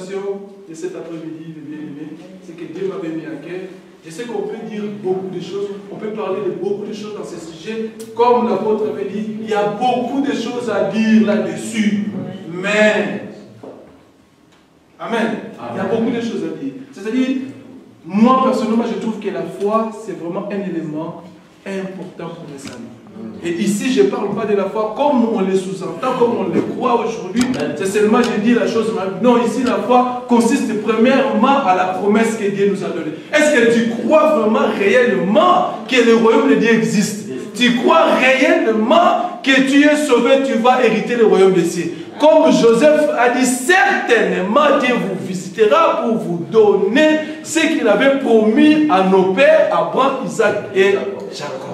exhortation de cet après-midi, de bien-aimé, c'est que Dieu m'avait mis à cœur. Je sais qu'on peut dire beaucoup de choses, on peut parler de beaucoup de choses dans ce sujet. Comme l'apôtre avait dit, il y a beaucoup de choses à dire là-dessus. Mais, Amen. Il y a beaucoup de choses à dire. C'est-à-dire, moi personnellement, je trouve que la foi, c'est vraiment un élément important pour les saluts. Et ici, je ne parle pas de la foi comme on les sous-entend, comme on les croit aujourd'hui. C'est seulement, je dis la chose. Non, ici, la foi consiste premièrement à la promesse que Dieu nous a donnée. Est-ce que tu crois vraiment réellement que le royaume de Dieu existe? Tu crois réellement que tu es sauvé, tu vas hériter le royaume des cieux? Comme Joseph a dit, certainement Dieu vous visitera pour vous donner ce qu'il avait promis à nos pères, Abraham, Isaac et Jacob.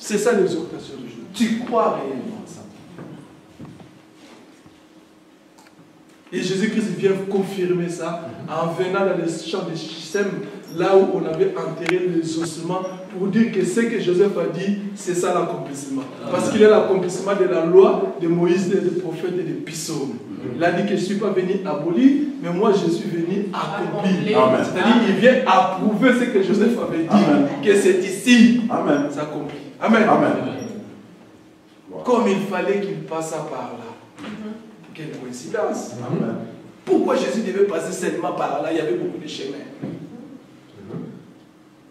C'est ça l'exhortation du jour. Tu crois réellement ça. Et Jésus-Christ vient confirmer ça en venant dans le champ de Sichem, là où on avait enterré les ossements, pour dire que ce que Joseph a dit, c'est ça l'accomplissement. Parce qu'il est l'accomplissement de la loi de Moïse, des prophètes et des psaumes. Il a dit que je ne suis pas venu abolir, mais moi je suis venu accomplir. C'est-à-dire qu'il vient approuver ce que Joseph avait dit, que c'est ici, ça accomplit. Amen. Amen. Comme il fallait qu'il passe par là. Quelle coïncidence. Amen. Pourquoi Jésus devait passer seulement par là? Il y avait beaucoup de chemins.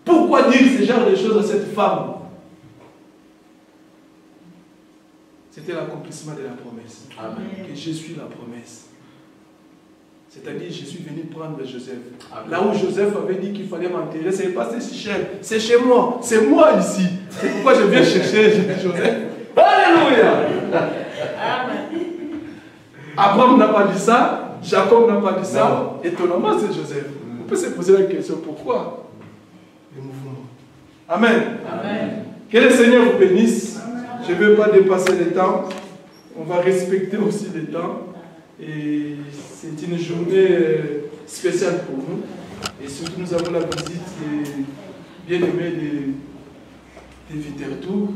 Pourquoi dire ce genre de choses à cette femme? C'était l'accomplissement de la promesse. Amen. Que je suis la promesse. C'est-à-dire, je suis venu prendre Joseph. Amen. Là où Joseph avait dit qu'il fallait m'enterrer, ce n'est pas c'est chez moi. C'est moi ici. C'est pourquoi je viens chercher Joseph. Alléluia. Abraham n'a pas dit ça. Jacob n'a pas dit ça. Étonnamment, c'est Joseph. On peut se poser la question, pourquoi le mouvement? Amen. Amen. Que le Seigneur vous bénisse. Je ne veux pas dépasser le temps. On va respecter aussi le temps. Et c'est une journée spéciale pour nous. Et surtout, nous avons la visite des bien-aimés de Vitertour.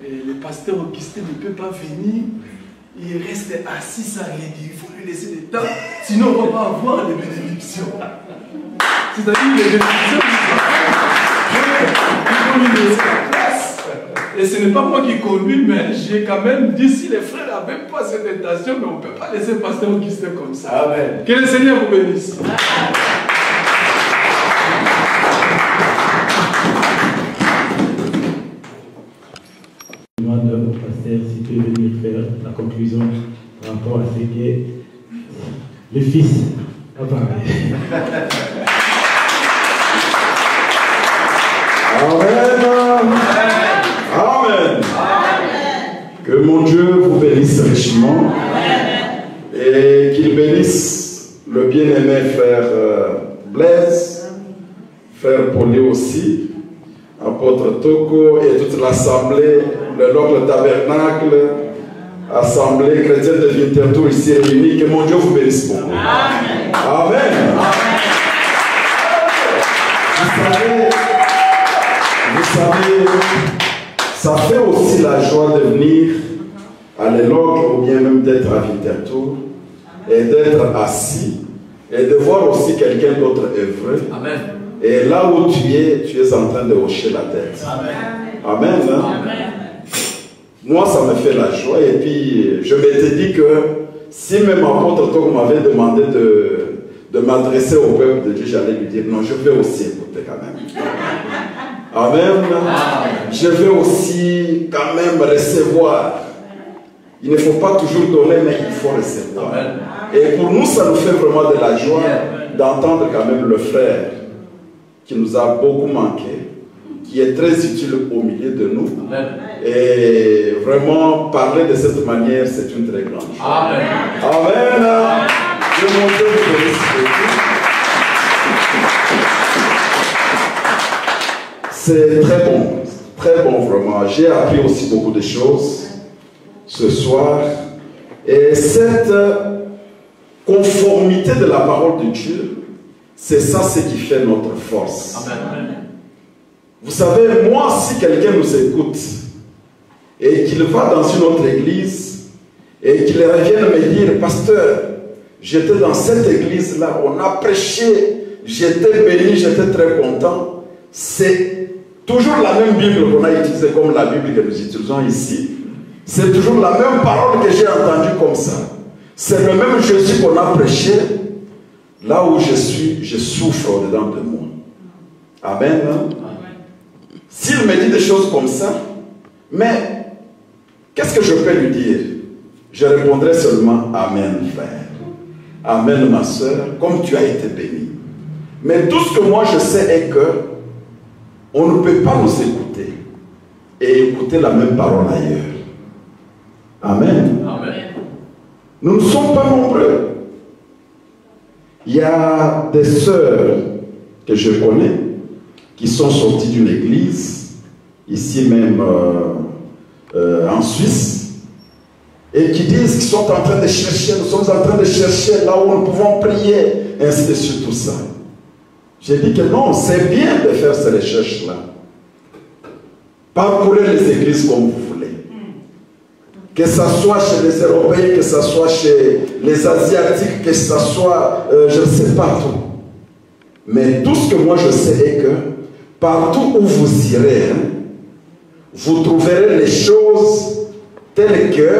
Et le pasteur Augustin ne peut pas venir. Il reste assis sans rien dire. Il faut lui laisser le temps. Sinon, on ne va pas avoir les bénédictions. C'est-à-dire les bénédictions, il faut lui laisser la place. Et ce n'est pas moi qui conduis, mais j'ai quand même dit, si les frères n'avaient pas cette intention, mais on ne peut pas laisser le pasteur Augustin comme ça. Amen. Que le Seigneur vous bénisse. Je demande au pasteur s'il peut venir faire la conclusion par rapport à ce que le Fils a parlé. Amen. Amen. Que mon Dieu vous bénisse richement. Et qu'il bénisse le bien-aimé frère Blaise, frère Pauli aussi, apôtre Toko et toute l'assemblée, le local tabernacle, assemblée chrétienne de Vitertour ici réunie. Que mon Dieu vous bénisse beaucoup. Amen. Amen. Vous savez, ça fait aussi la joie de venir à l'éloge ou bien même d'être à Vitertour et d'être assis et de voir aussi quelqu'un d'autre œuvrer. Amen. Et là où tu es en train de hocher la tête. Amen. Amen. Hein? Amen. Moi, ça me fait la joie. Et puis, je m'étais dit que si même apôtre Togo m'avait demandé de m'adresser au peuple de Dieu, j'allais lui dire non, je vais aussi écouter quand même. Amen. Je vais aussi quand même recevoir. Il ne faut pas toujours donner, mais il faut recevoir. Amen. Et pour nous, ça nous fait vraiment de la joie d'entendre quand même le frère qui nous a beaucoup manqué, qui est très utile au milieu de nous. Amen. Et vraiment, parler de cette manière, c'est une très grande chose. Amen. Amen. Je vous remercie. C'est très bon vraiment. J'ai appris aussi beaucoup de choses ce soir. Et cette conformité de la parole de Dieu, c'est ça ce qui fait notre force. Amen. Vous savez, moi, si quelqu'un nous écoute et qu'il va dans une autre église et qu'il revienne me dire, pasteur, j'étais dans cette église-là, on a prêché, j'étais béni, j'étais très content. C'est toujours la même Bible qu'on a utilisée comme la Bible que nous utilisons ici. C'est toujours la même parole que j'ai entendue comme ça. C'est le même Jésus qu'on a prêché. Là où je suis, je souffre au-dedans de moi. Amen. S'il me dit des choses comme ça, mais qu'est-ce que je peux lui dire? Je répondrai seulement Amen, frère. Amen, ma soeur, comme tu as été béni. Mais tout ce que moi je sais est que on ne peut pas nous écouter et écouter la même parole ailleurs. Amen. Amen. Nous ne sommes pas nombreux. Il y a des sœurs que je connais qui sont sorties d'une église, ici même en Suisse, et qui disent qu'ils sont en train de chercher, nous sommes en train de chercher là où nous pouvons prier, ainsi de suite, tout ça. J'ai dit que non, c'est bien de faire ces recherches-là. Parcourez les églises comme vous voulez. Que ce soit chez les Européens, que ce soit chez les Asiatiques, que ce soit, je ne sais pas tout. Mais tout ce que moi je sais est que partout où vous irez, vous trouverez les choses telles que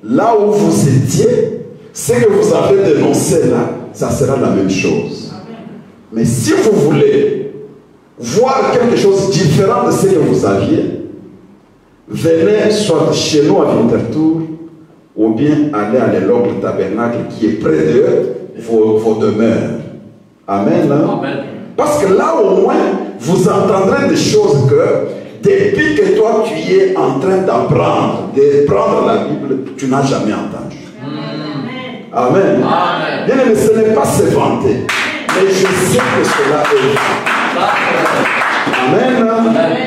là où vous étiez, ce que vous avez dénoncé là, ça sera la même chose. Mais si vous voulez voir quelque chose de différent de ce que vous aviez, venez soit chez nous à Winterthur ou bien aller à l'éloge du tabernacle qui est près de vos demeures. Amen. Amen. Parce que là au moins vous entendrez des choses que depuis que toi tu es en train d'apprendre, de prendre la Bible, tu n'as jamais entendu. Amen. Amen. Bien, mais ce n'est pas se vanter, mais je sais que cela est vrai. Amen. Amen.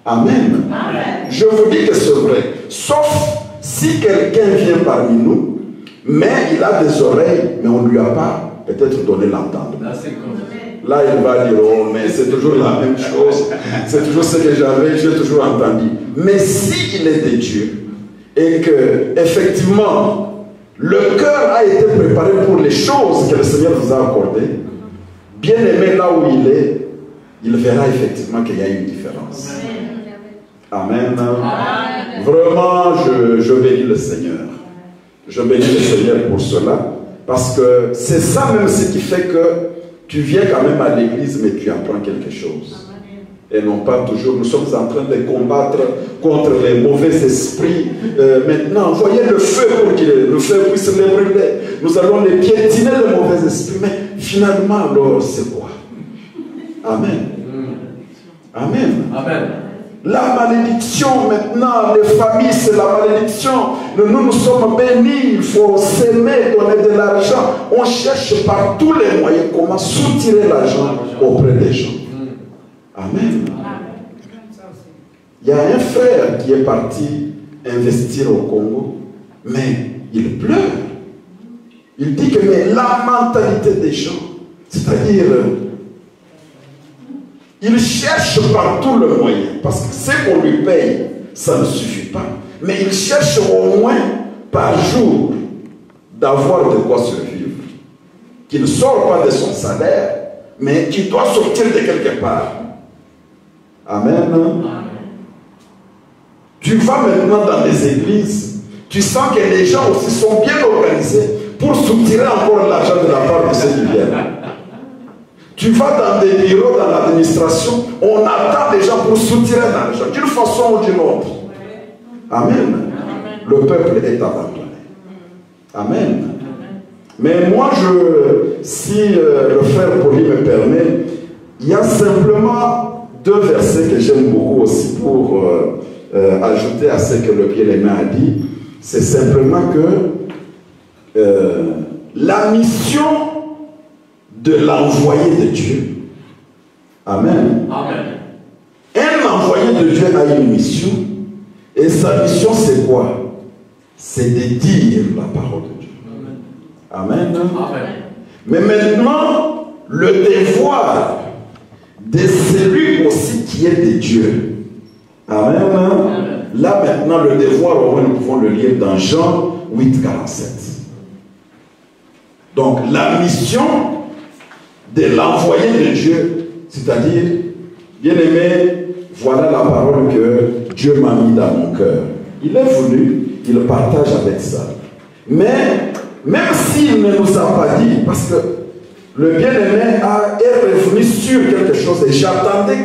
Amen. Amen. Je vous dis que c'est vrai. Sauf si quelqu'un vient parmi nous, mais il a des oreilles, mais on ne lui a pas peut-être donné l'entendre. Là, il va dire, oh, mais c'est toujours la même chose. C'est toujours ce que j'ai toujours entendu. Mais s'il est de Dieu, et que, effectivement, le cœur a été préparé pour les choses que le Seigneur vous a accordées, bien aimé là où il verra effectivement qu'il y a une différence. Amen. Amen. Vraiment, je bénis le Seigneur. Je bénis le Seigneur pour cela. Parce que c'est ça même ce qui fait que tu viens quand même à l'église, mais tu apprends quelque chose. Et non pas toujours, nous sommes en train de combattre contre les mauvais esprits. Maintenant, voyez le feu pour que le feu puisse les brûler. Nous allons les piétiner, les mauvais esprits. Mais finalement, alors, c'est quoi? Amen. Amen. Amen. La malédiction maintenant, les familles, c'est la malédiction. Nous sommes bénis, il faut s'aimer, donner de l'argent. On cherche par tous les moyens comment soutirer l'argent auprès des gens. Amen. Il y a un frère qui est parti investir au Congo, mais il pleure. Il dit que mais la mentalité des gens, c'est-à-dire... il cherche par tout le moyen, parce que ce qu'on lui paye, ça ne suffit pas. Mais il cherche au moins par jour d'avoir de quoi survivre. Qui ne sort pas de son salaire, mais qui doit sortir de quelque part. Amen. Amen. Tu vas maintenant dans les églises, tu sens que les gens aussi sont bien organisés pour soutirer encore l'argent de la part de ceux qui viennent. Tu vas dans des bureaux, dans l'administration, on attend des gens pour soutirer l'argent, d'une façon ou d'une autre. Amen. Le peuple est abandonné. Amen. Mais moi, si le frère Poli me permet, il y a simplement 2 versets que j'aime beaucoup aussi pour ajouter à ce que le bien-aimé a dit. C'est simplement que la mission de l'envoyé de Dieu. Amen. Amen. Un envoyé de Dieu a une mission. Et sa mission, c'est quoi? C'est de dire la parole de Dieu. Amen. Amen. Amen. Mais maintenant, le devoir de celui aussi qui est de Dieu. Amen. Amen. Là, maintenant, le devoir, au moins, nous pouvons le lire dans Jean 8, 47. Donc la mission de l'envoyé de Dieu, c'est-à-dire, bien-aimé, voilà la parole que Dieu m'a mis dans mon cœur. Il est venu, il partage avec ça. Mais, même s'il ne nous a pas dit, parce que le bien-aimé est revenu sur quelque chose, et j'attendais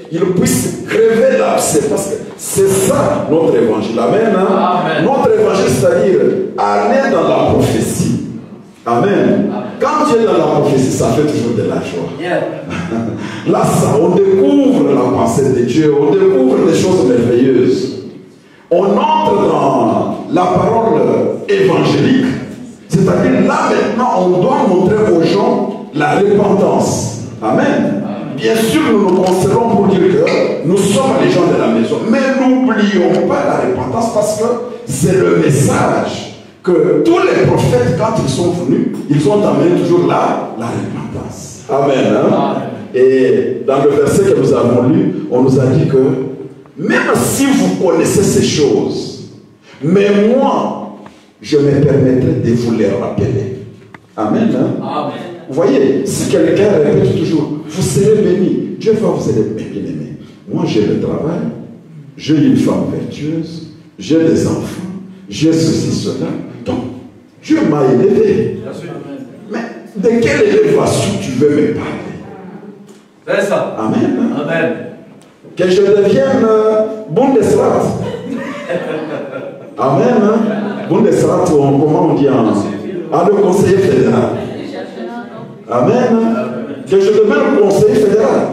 qu'il puisse crever l'abcès, parce que c'est ça notre évangile. Amen. Hein? Amen. Notre évangile, c'est-à-dire aller dans la prophétie. Amen. Amen. Quand tu es dans la prophétie, ça fait toujours de la joie. Yeah. Là, on découvre la pensée de Dieu, on découvre des choses merveilleuses. On entre dans la parole évangélique, c'est-à-dire là maintenant, on doit montrer aux gens la repentance. Amen. Bien sûr, nous nous considérons pour dire que nous sommes les gens de la maison, mais n'oublions pas la repentance parce que c'est le message que tous les prophètes, quand ils sont venus, ils ont amené toujours la repentance. Amen. Hein? Amen. Et dans le verset que nous avons lu, on nous a dit que même si vous connaissez ces choses, mais moi, je me permettrai de vous les rappeler. Amen. Hein? Amen. Vous voyez, si quelqu'un répète toujours, vous serez bénis, Dieu va vous aider, mais bien aimé. Moi, j'ai le travail, j'ai une femme vertueuse, j'ai des enfants, j'ai ceci, cela. Donc, Dieu m'a élevé. Mais de quelle élévation tu veux me parler? C'est ça. Amen. Amen. Que je devienne Bundesrat. Amen. Bundesrat, comment on dit le conseiller fédéral. Amen. Que je devienne conseiller fédéral.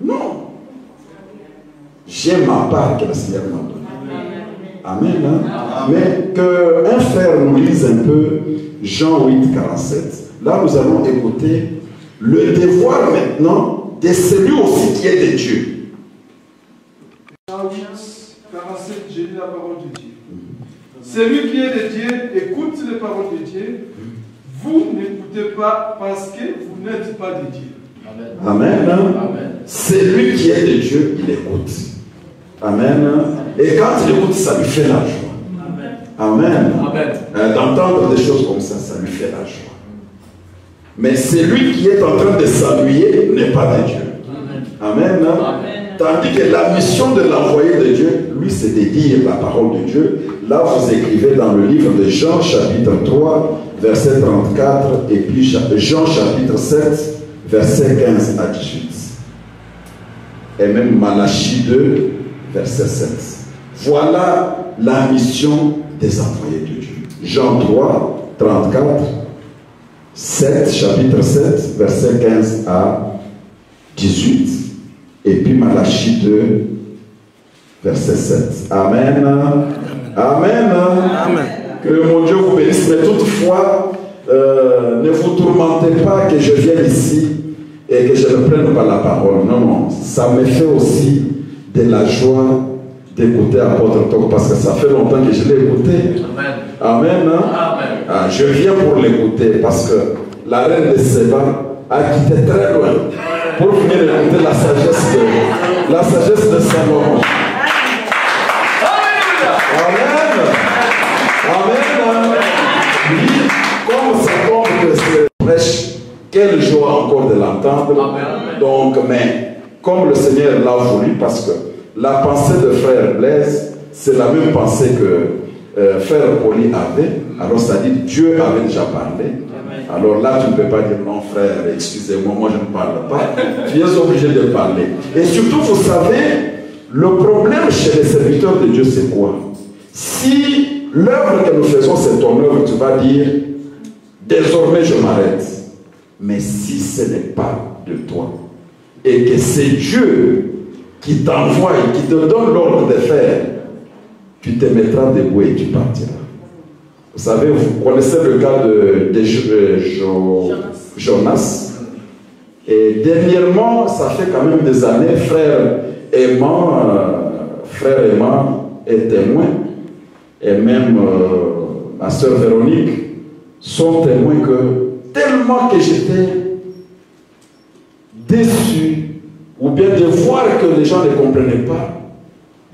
Non. J'ai ma part que le Seigneur m'a donnée. Amen. Mais qu'un frère nous lise un peu Jean 8, 47. Là, nous allons écouter le devoir maintenant de celui aussi qui est de Dieu. Jean 8, 47, j'ai lu la parole de Dieu. Celui qui est de Dieu écoute les paroles de Dieu. Vous n'écoutez pas parce que vous n'êtes pas de Dieu. Amen. Amen. Celui qui est de Dieu, il écoute. Amen. Et quand il écoute, ça lui fait la joie. Amen. Amen. D'entendre des choses comme ça, ça lui fait la joie. Mais celui qui est en train de s'ennuyer n'est pas de Dieu. Amen. Amen. Tandis que la mission de l'envoyé de Dieu, lui, c'est de dire la parole de Dieu. Là, vous écrivez dans le livre de Jean, chapitre 3, verset 34, et puis Jean, chapitre 7, verset 15 à 18. Et même Malachie 2, verset 7. Voilà la mission des envoyés de Dieu. Jean 3, 34, 7, chapitre 7, verset 15 à 18. Et puis Malachie 2, verset 7. Amen. Amen. Amen. Que mon Dieu vous bénisse. Mais toutefois, ne vous tourmentez pas que je vienne ici et que je ne prenne pas la parole. Non, non. Ça me fait aussi de la joie d'écouter Apôtre Tok parce que ça fait longtemps que je l'ai écouté. Amen. Amen. Amen. Je viens pour l'écouter parce que la reine de Séba a quitté très loin pour venir écouter la sagesse de Salomon. Amen. Amen. Oui, comme ça tombe que c'est prêche, quelle joie encore de l'entendre. Donc, mais comme le Seigneur l'a voulu, parce que la pensée de frère Blaise, c'est la même pensée que frère Poli avait. Alors ça dit, Dieu avait déjà parlé. Alors là, tu ne peux pas dire non, frère, excusez-moi, moi je ne parle pas. Tu es obligé de parler. Et surtout, vous savez, le problème chez les serviteurs de Dieu, c'est quoi? Si l'œuvre que nous faisons, c'est ton œuvre, tu vas dire, désormais je m'arrête. Mais si ce n'est pas de toi, et que c'est Dieu qui t'envoie et qui te donne l'ordre de faire, tu te mettras debout et tu partiras. Vous savez, vous connaissez le cas de Jonas. Et dernièrement, ça fait quand même des années, frère Aimant est témoin, et même ma soeur Véronique sont témoins que tellement que j'étais déçu, ou bien de voir que les gens ne comprenaient pas,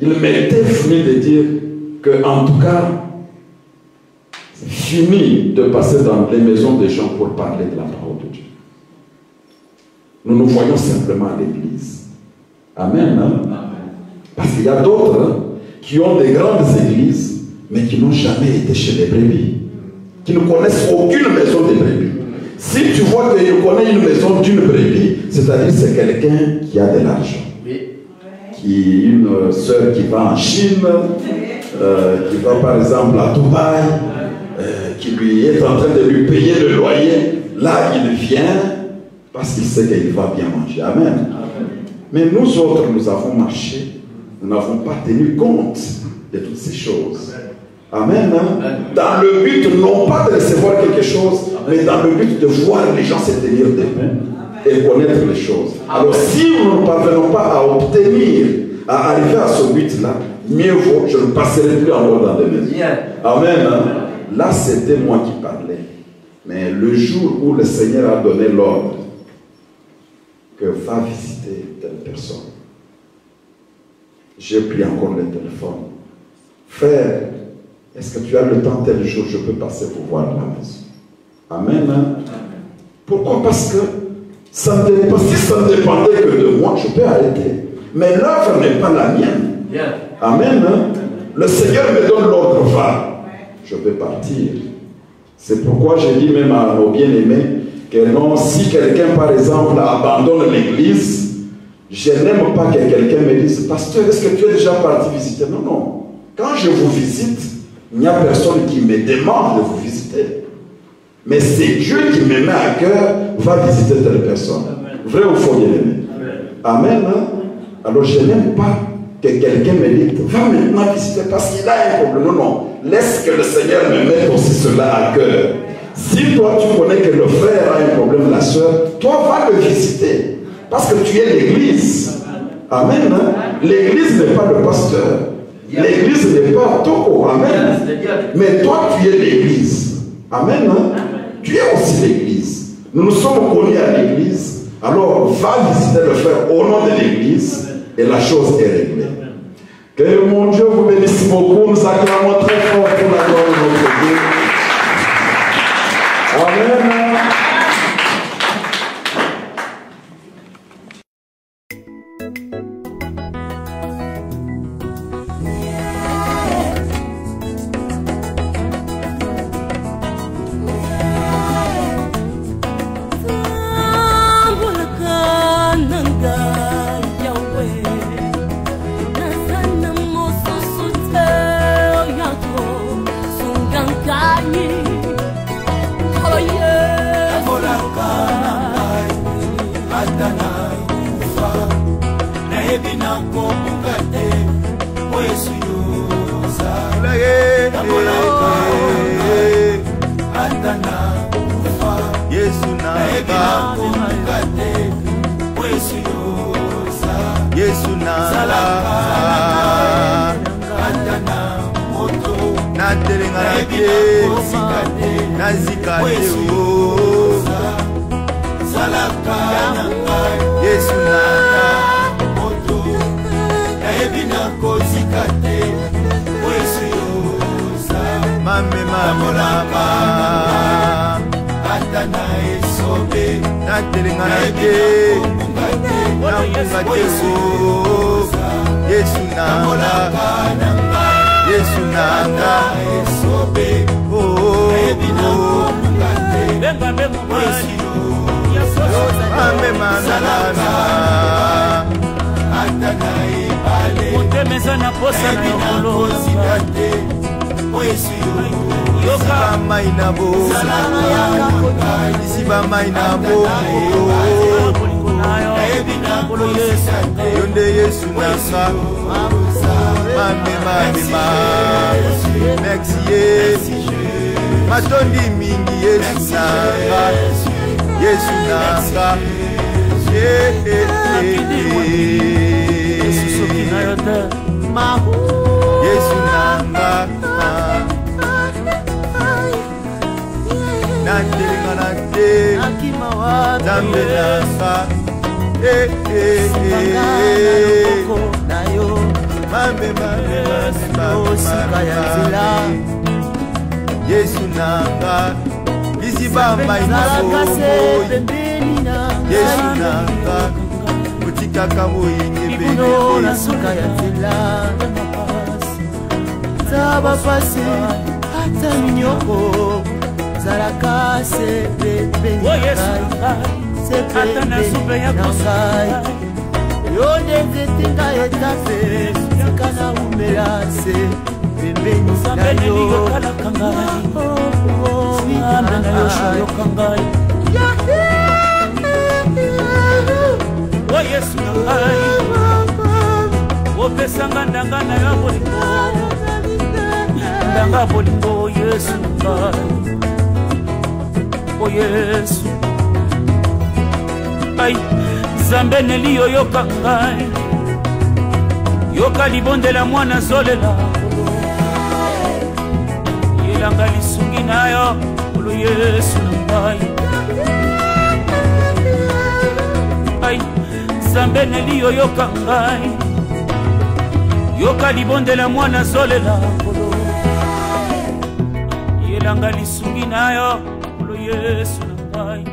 il m'était venu de dire que en tout cas, fini de passer dans les maisons des gens pour parler de la parole de Dieu. Nous nous voyons simplement à l'église. Amen. Hein? Parce qu'il y a d'autres qui ont des grandes églises, mais qui n'ont jamais été chez les brebis, qui ne connaissent aucune maison des brebis. Si tu vois qu'il connaît une maison d'une brebis, c'est-à-dire c'est quelqu'un qui a de l'argent. Qui une sœur qui va en Chine, qui va par exemple à Dubaï, qui lui est en train de lui payer le loyer. Là, il vient parce qu'il sait qu'il va bien manger. Amen. Mais nous autres, nous avons marché, nous n'avons pas tenu compte de toutes ces choses. Amen. Dans le but, non pas de recevoir quelque chose, mais dans le but de voir les gens se tenir debout et connaître les choses. Alors, si nous ne parvenons pas à obtenir, à arriver à ce but-là, mieux vaut, je ne passerai plus en haut dans des maisons. Amen. Là, c'était moi qui parlais. Mais le jour où le Seigneur a donné l'ordre que va visiter telle personne, j'ai pris encore le téléphone. Frère, est-ce que tu as le temps tel jour, je peux passer pour voir la maison? Amen. Pourquoi? Parce que si ça ne dépendait que de moi, je peux arrêter. Mais l'œuvre n'est pas la mienne. Amen. Le Seigneur me donne l'ordre, va. Je vais partir. C'est pourquoi j'ai dit même à nos bien-aimés que non, si quelqu'un par exemple abandonne l'église, je n'aime pas que quelqu'un me dise, pasteur, est-ce que tu es déjà parti visiter? Non, non. Quand je vous visite, il n'y a personne qui me demande de vous visiter. Mais c'est Dieu qui me met à cœur, va visiter telle personne. Vrai ou faux, bien-aimé? Amen. Alors je n'aime pas que quelqu'un me dise, va maintenant visiter parce qu'il a un problème. Non, non. Laisse que le Seigneur me mette aussi cela à cœur. Si toi tu connais que le frère a un problème, la soeur, toi va le visiter. Parce que tu es l'église. Amen. L'église n'est pas le pasteur. L'église n'est pas Toko. Amen. Mais toi tu es l'église. Amen. Tu es aussi l'église. Nous nous sommes connus à l'église. Alors va visiter le frère au nom de l'église et la chose est réglée. Que mon Dieu vous bénisse beaucoup. Nous acclamons très fort pour la gloire de notre Dieu. Amen. Yesu nanga Liziba maina boy Yesu nanga Mutika kamo inge bebe na suka ya tela Zaba pasi hata minyoko Zaraka se bebe Hata na supe ya kusai Yonde zetinga etape Sikana umelase Bembeni Sambene liyo kala kangai Sambene liyo kangai O Yesu nangai Opesanga ndangana ya bolingo Ndanga bolingo Yesu nangai O Yesu Ay, Zambene liyo yoka ngai Yoka libonde la mwana zolela Yelanga lisungi nayo Ulu Yesu nangai Ay, Zambene liyo yoka ngai Yoka libonde la mwana zolela Yelanga lisungi nayo Ulu Yesu nangai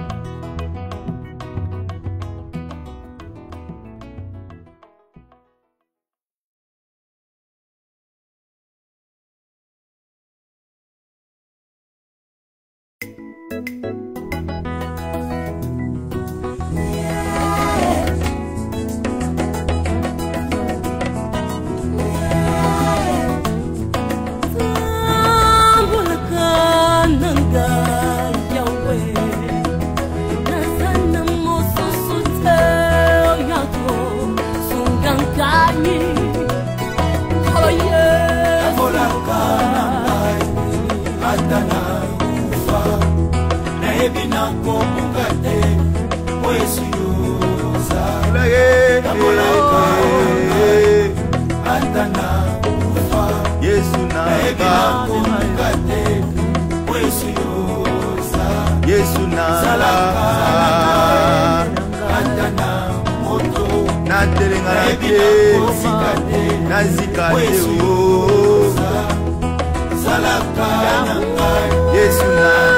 Yesu nanga Natelenga nake Nazika teo Yesu nanga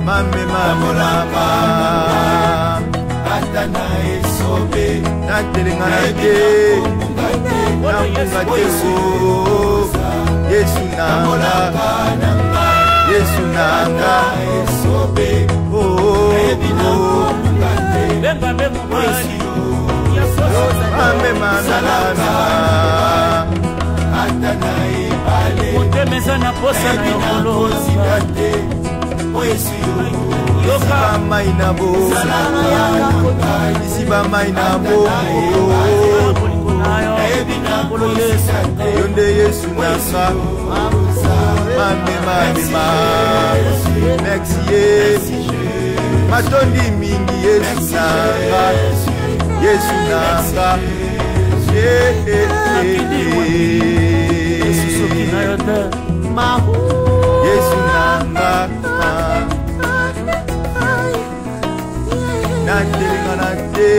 Mame mama Natelenga nake Namunga teo Yesu nanga Yesu nanga Mame manana Otemeza na posa na yokoloza Yoka maina bo Isiba maina bo Yonde Yesu nanga Mame Next year Matondi mingi Yesu nanga Yesu nanga Yesu nanga Natelenga nate